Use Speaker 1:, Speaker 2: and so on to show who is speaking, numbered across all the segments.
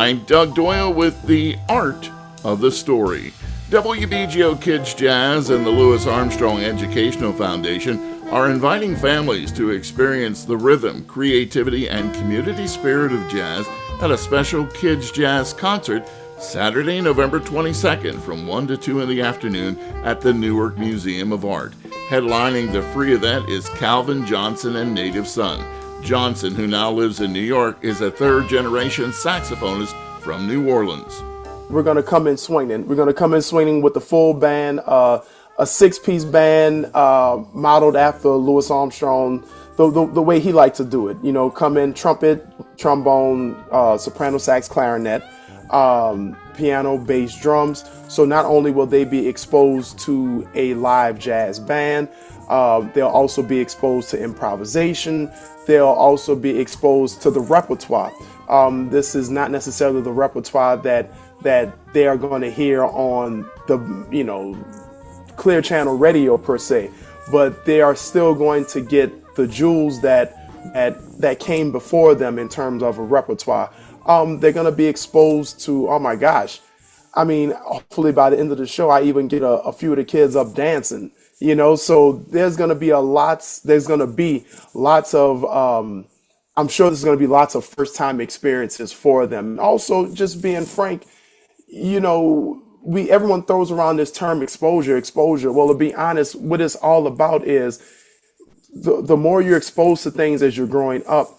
Speaker 1: I'm Doug Doyle with the art of the story. WBGO Kids Jazz and the Louis Armstrong Educational Foundation are inviting families to experience the rhythm, creativity, and community spirit of jazz at a special Kids Jazz Concert Saturday, November 22nd from 1 to 2 in the afternoon at the Newark Museum of Art. Headlining the free event is Calvin Johnson and Native Son. Johnson, who now lives in New York, is a third-generation saxophonist from New Orleans.
Speaker 2: We're going to come in swinging. We're going to come in swinging with the full band, a six-piece band modeled after Louis Armstrong, the way he liked to do it. You know, come in trumpet, trombone, soprano sax, clarinet, piano, bass, drums. So not only will they be exposed to a live jazz band, they'll also be exposed to improvisation. They'll also be exposed to the repertoire. This is not necessarily the repertoire that they are going to hear on the, Clear Channel radio per se, but they are still going to get the jewels that came before them in terms of a repertoire. They're going to be exposed to, oh my gosh, I mean, hopefully by the end of the show, I even get a few of the kids up dancing, so there's going to be lots of, I'm sure there's going to be lots of first time experiences for them. Also, just being frank, everyone throws around this term exposure. Well, to be honest, what it's all about is the more you're exposed to things as you're growing up,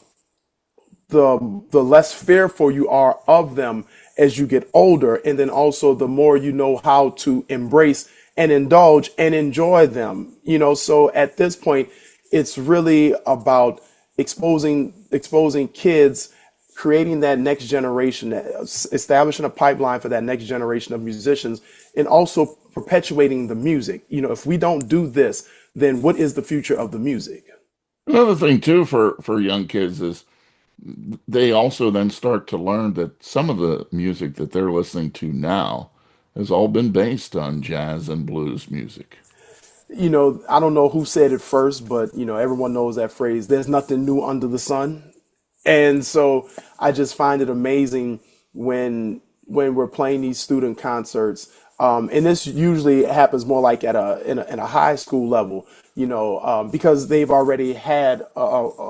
Speaker 2: the less fearful you are of them as you get older. And then also the more you know how to embrace and indulge and enjoy them, so at this point, it's really about exposing kids, creating that next generation, establishing a pipeline for that next generation of musicians, and also perpetuating the music. If we don't do this, then what is the future of the music?
Speaker 1: Another thing too for young kids is they also then start to learn that some of the music that they're listening to now has all been based on jazz and blues music.
Speaker 2: I don't know who said it first, but everyone knows that phrase, there's nothing new under the sun. And so I just find it amazing when we're playing these student concerts. And this usually happens more like in a high school level, because they've already had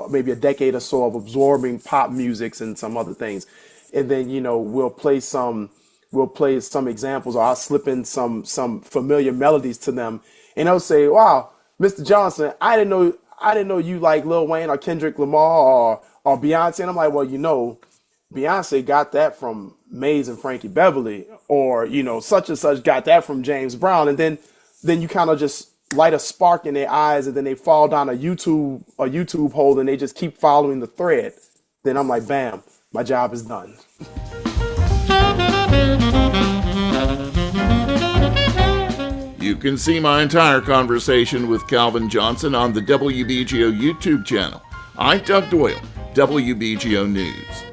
Speaker 2: maybe a decade or so of absorbing pop musics and some other things. And then, we'll play some examples, or I'll slip in some familiar melodies to them. And they'll say, wow, Mr. Johnson, I didn't know you like Lil Wayne or Kendrick Lamar or Beyonce. And I'm like, well, Beyonce got that from Maze and Frankie Beverly, or, such and such got that from James Brown. And then you kind of just light a spark in their eyes, and then they fall down a YouTube hole, and they just keep following the thread. Then I'm like, bam, my job is done.
Speaker 1: You can see my entire conversation with Calvin Johnson on the WBGO YouTube channel. I'm Doug Doyle, WBGO News.